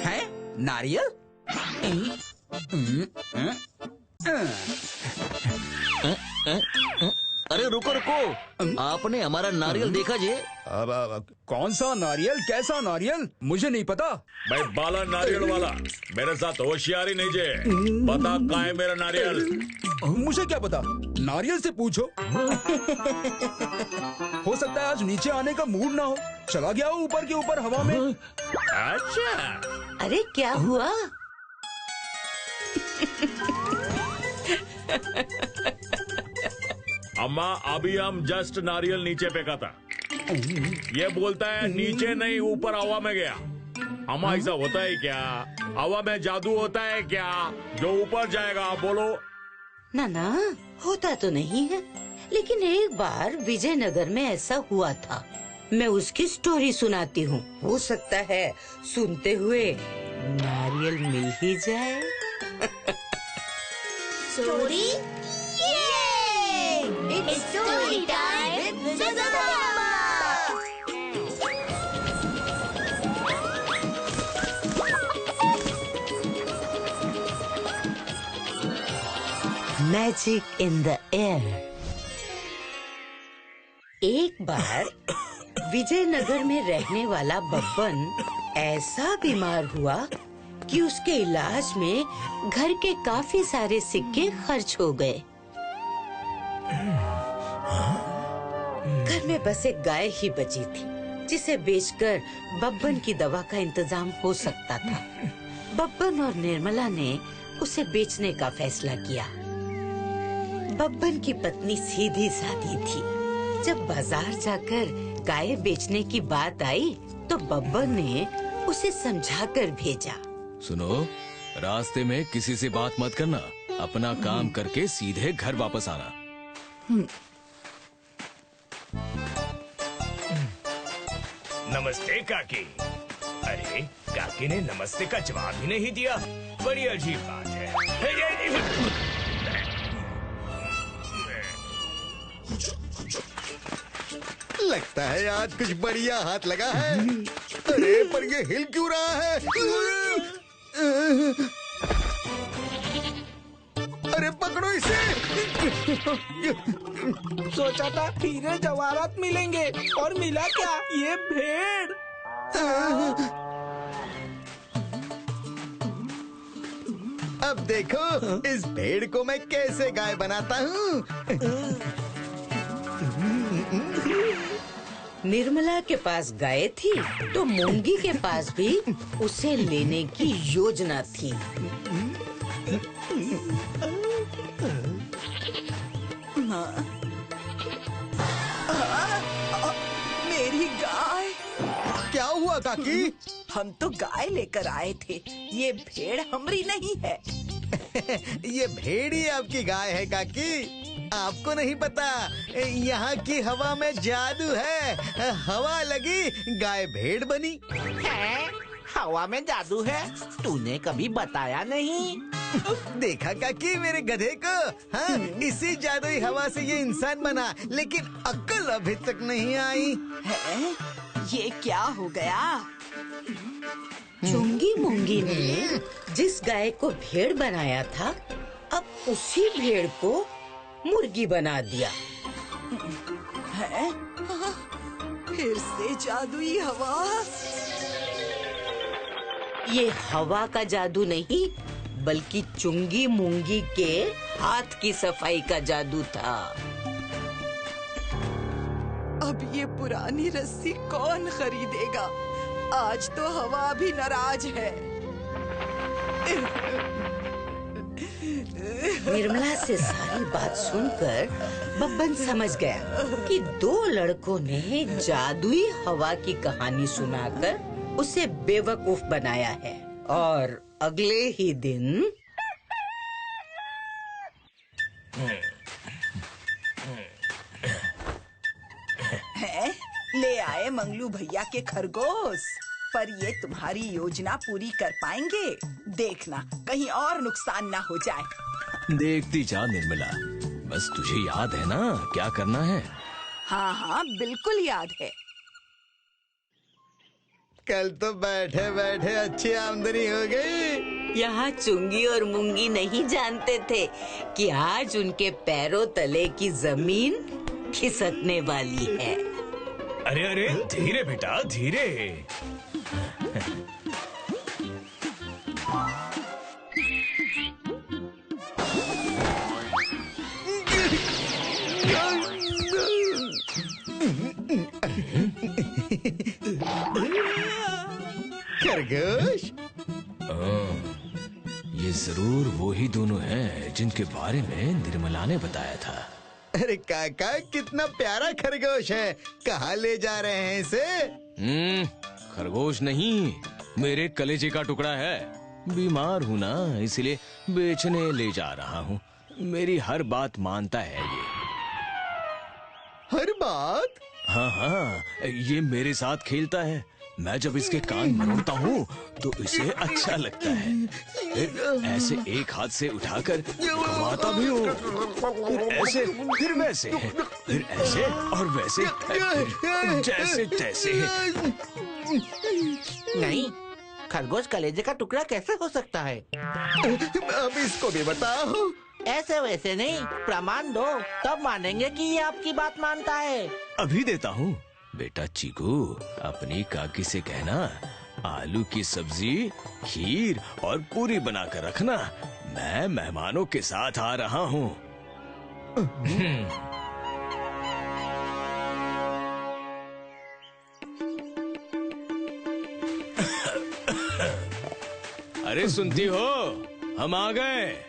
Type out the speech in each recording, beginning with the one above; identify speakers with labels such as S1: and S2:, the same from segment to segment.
S1: है नारियल?
S2: अरे रुको रुको, आपने हमारा नारियल देखा जे?
S1: अब कौन सा नारियल, कैसा नारियल, मुझे नहीं पता।
S3: मैं बाला नारियल वाला, मेरे साथ होशियारी नहीं जे। बता कहाँ है मेरा नारियल?
S1: मुझे क्या पता, नारियल से पूछो। हो सकता है आज नीचे आने का मूड ना हो, चला गया हो ऊपर के ऊपर हवा में।
S3: अच्छा,
S4: अरे क्या हुआ?
S3: अम्मा अभी हम जस्ट नारियल नीचे फेंका था, ये बोलता है नीचे नहीं ऊपर हवा में गया। अम्मा ऐसा होता है क्या? हवा में जादू होता है क्या जो ऊपर जाएगा? बोलो।
S4: ना होता तो नहीं है, लेकिन एक बार विजयनगर में ऐसा हुआ था। मैं उसकी स्टोरी सुनाती हूँ, हो सकता है सुनते हुए नारियल मिल ही जाए।
S5: Story? It's story time with Zazama!
S4: Magic in the air. एक बार विजयनगर में रहने वाला बब्बन ऐसा बीमार हुआ कि उसके इलाज में घर के काफी सारे सिक्के खर्च हो गए। घर में बस एक गाय ही बची थी, जिसे बेचकर बब्बन की दवा का इंतजाम हो सकता था। बब्बन और निर्मला ने उसे बेचने का फैसला किया। बब्बन की पत्नी सीधी सादी थी। जब बाजार जाकर गाय बेचने की बात आई तो बब्बन ने उसे समझाकर भेजा।
S6: सुनो, रास्ते में किसी से बात मत करना, अपना काम करके सीधे घर वापस आना।
S7: नमस्ते काकी। अरे काकी ने नमस्ते का जवाब ही नहीं दिया, बड़ी अजीब बात है।
S8: लगता है आज कुछ बढ़िया हाथ लगा है। अरे पर ये हिल क्यों रहा है? अरे पकड़ो इसे।
S9: सोचा था हीरे जवाहरात मिलेंगे और मिला क्या? ये भेड़।
S8: अब देखो इस भेड़ को मैं कैसे गाय बनाता हूँ।
S4: निर्मला के पास गाय थी तो मूंगी के पास भी उसे लेने की योजना थी।
S9: मेरी गाय।
S8: क्या हुआ काकी?
S9: हम तो गाय लेकर आए थे, ये भेड़ हमारी नहीं है।
S8: ये भेड़ ही आपकी गाय है काकी। आपको नहीं पता, यहाँ की हवा में जादू है। हवा लगी गाय भेड़ बनी।
S9: है? हवा में जादू है? तूने कभी बताया नहीं।
S8: देखा काकी मेरे गधे को? हाँ, इसी जादुई हवा से ये इंसान बना, लेकिन अक्ल अभी तक नहीं आई
S9: है? ये क्या हो गया?
S4: चुंगी मुंगी ने जिस गाय को भेड़ बनाया था, अब उसी भेड़ को मुर्गी बना दिया।
S9: है? फिर से जादुई हवा।
S4: ये हवा का जादू नहीं, बल्कि चुंगी मुंगी के हाथ की सफाई का जादू था।
S9: अब ये पुरानी रस्सी कौन खरीदेगा? आज तो हवा भी नाराज है।
S4: निर्मला से सारी बात सुनकर बब्बन समझ गया कि दो लड़कों ने जादुई हवा की कहानी सुनाकर उसे बेवकूफ बनाया है। और अगले ही दिन
S9: है? ले आए मंगलू भैया के खरगोश। पर ये तुम्हारी योजना पूरी कर पाएंगे? देखना कहीं और नुकसान ना हो जाए।
S6: देखती जा निर्मला, बस तुझे याद है ना क्या करना है?
S9: हाँ हाँ बिल्कुल याद है।
S8: कल तो बैठे बैठे अच्छी आमदनी हो गई।
S4: यहाँ चुंगी और मुंगी नहीं जानते थे कि आज उनके पैरों तले की जमीन खिसकने वाली है।
S7: अरे अरे धीरे बेटा धीरे।
S8: खरगोश,
S6: ये जरूर वो ही दोनों हैं जिनके बारे में निर्मला ने बताया था।
S8: अरे काका कितना प्यारा खरगोश है, कहाँ ले जा रहे हैं इसे?
S6: खरगोश नहीं, मेरे कलेजे का टुकड़ा है। बीमार हूँ ना, इसलिए बेचने ले जा रहा हूँ। मेरी हर बात मानता है ये।
S8: हर बात?
S6: हाँ हाँ, ये मेरे साथ खेलता है। मैं जब इसके कान मरोड़ता हूँ तो इसे अच्छा लगता है। फिर ऐसे एक हाथ से उठाकर घुमाता भी हूँ, फिर ऐसे, फिर वैसे, फिर ऐसे और वैसे, फिर जैसे तैसे।
S10: नहीं, खरगोश कलेजे का टुकड़ा कैसे हो सकता है?
S8: अब इसको भी बताओ।
S10: ऐसे वैसे नहीं, प्रमाण दो, तब मानेंगे कि ये आपकी बात मानता है।
S6: अभी देता हूँ। बेटा चीकू, अपनी काकी से कहना आलू की सब्जी, खीर और पूरी बनाकर रखना। मैं मेहमानों के साथ आ रहा हूँ। अरे सुनती हो, हम आ गए।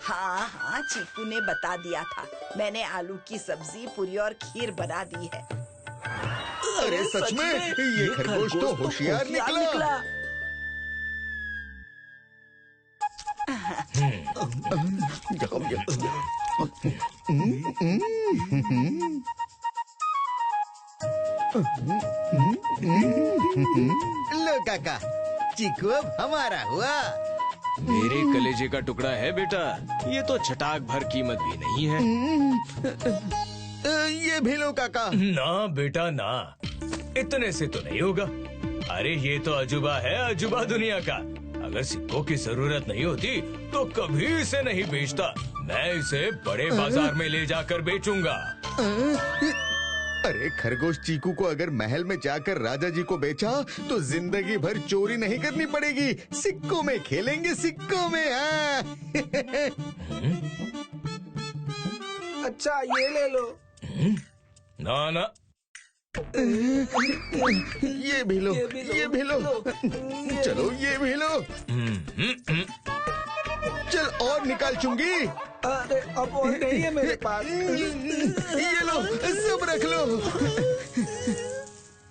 S9: हाँ हाँ चीकू ने बता दिया था, मैंने आलू की सब्जी, पूरी और खीर बना दी है।
S8: अरे सच में ये खरगोश तो होशियार निकला। लो काका, चीकू अब हमारा हुआ।
S6: मेरे कलेजे का टुकड़ा है बेटा, ये तो छटाक भर कीमत भी नहीं है।
S8: ये भी लो काका।
S7: ना बेटा ना, इतने से तो नहीं होगा। अरे ये तो अजूबा है, अजूबा दुनिया का। अगर सिक्कों की जरूरत नहीं होती तो कभी इसे नहीं बेचता। मैं इसे बड़े बाजार में ले जाकर बेचूंगा।
S8: अरे खरगोश चीकू को अगर महल में जाकर राजा जी को बेचा तो जिंदगी भर चोरी नहीं करनी पड़ेगी। सिक्कों में खेलेंगे, सिक्कों में। हाँ।
S10: अच्छा ये ले लो।
S7: ना ना,
S8: ये भी लो, ये भी लो। चलो ये भी लो। चल और निकाल चुंगी।
S10: अरे अब और नहीं है मेरे पास।
S8: ये लो, सब रख लो।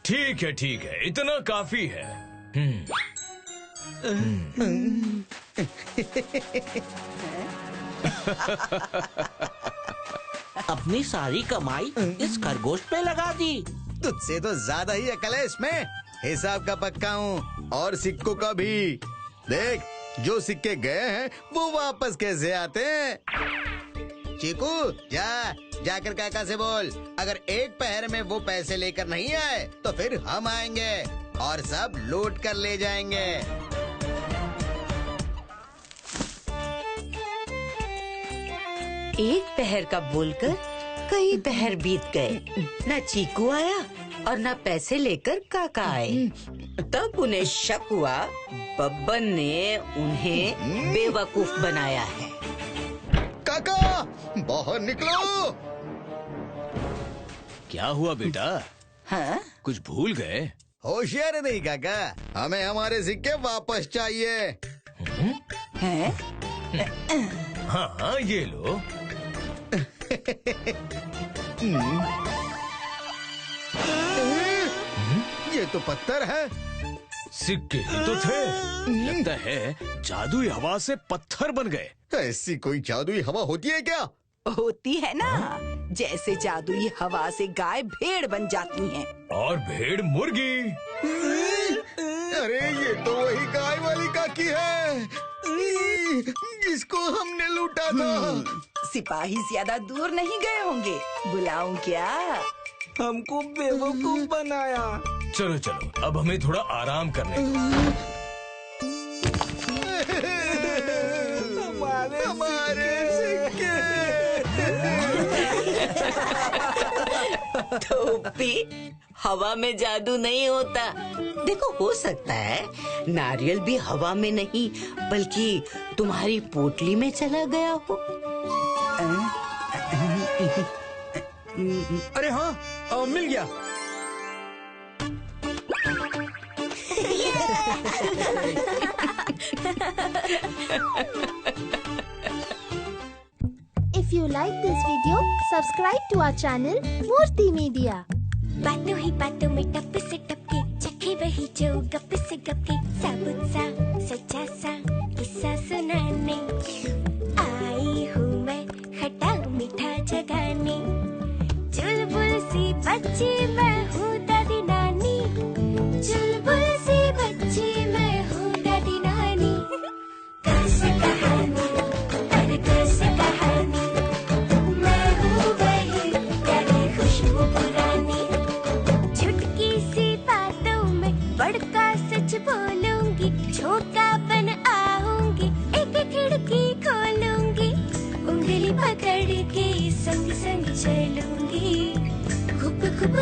S7: ठीक है, इतना काफी है।
S10: अपनी सारी कमाई इस खरगोश पे लगा दी।
S8: तुझसे तो ज्यादा ही अकल है इसमें। हिसाब का पक्का हूँ और सिक्कों का भी। देख, जो सिक्के गए हैं वो वापस कैसे आते हैं। चीकू जाकर काका से बोल, अगर एक पहर में वो पैसे लेकर नहीं आए तो फिर हम आएंगे और सब लूट कर ले जाएंगे।
S4: एक पहर का बोलकर कई पहर बीत गए। न चीकू आया और न पैसे लेकर काका आए। तब उन्हें शक हुआ बब्बन ने उन्हें बेवकूफ बनाया है।
S8: काका बाहर निकलो।
S6: क्या हुआ बेटा?
S9: हाँ?
S6: कुछ भूल गए?
S8: होशियार नहीं काका, हमें हमारे सिक्के वापस चाहिए।
S9: हैं?
S7: हाँ ये लो।
S8: ये तो पत्थर है।
S7: सिक्के ही तो थे।
S6: लगता है जादुई हवा से पत्थर बन गए।
S8: ऐसी कोई जादुई हवा होती है क्या?
S9: होती है ना, जैसे जादुई हवा से गाय भेड़ बन जाती हैं।
S7: और भेड़ मुर्गी।
S8: अरे ये तो वही गाय वाली काकी है जिसको हमने लूटा था।
S9: सिपाही ज्यादा दूर नहीं गए होंगे। बुलाऊं क्या?
S10: हमको बेवकूफ बनाया।
S7: चलो चलो, अब हमें थोड़ा आराम करने दो।
S8: हमारे सिक्के।
S4: टोपी, हवा में जादू नहीं होता। देखो, हो सकता है नारियल भी हवा में नहीं बल्कि तुम्हारी पोटली में चला गया हो।
S1: अरे हाँ, मिल गया।
S5: If you like this video, subscribe to our channel Murthy Media.
S11: बातों ही बातों में टप से टपके चखे वही जो गप से गपके साबुत सा सच्चा सा किस्सा सुनाने आई हूँ मैं खट्टा मीठा जगाने। चुलबुल सी बच्ची मैं हूँ दादी नानी, चुलबुल सी बच्ची मैं हूँ दादी नानी। कैसे कहानी अरे कैसे कहानी, मैं हूँ वही प्यारी खुशबू पुरानी। चुटकी सी बातों में बड़का सच बोलूंगी, छोटा बन आऊंगी, एक खिड़की खोलूंगी, उंगली पकड़ के संग संग चलूंगी, खूब खूब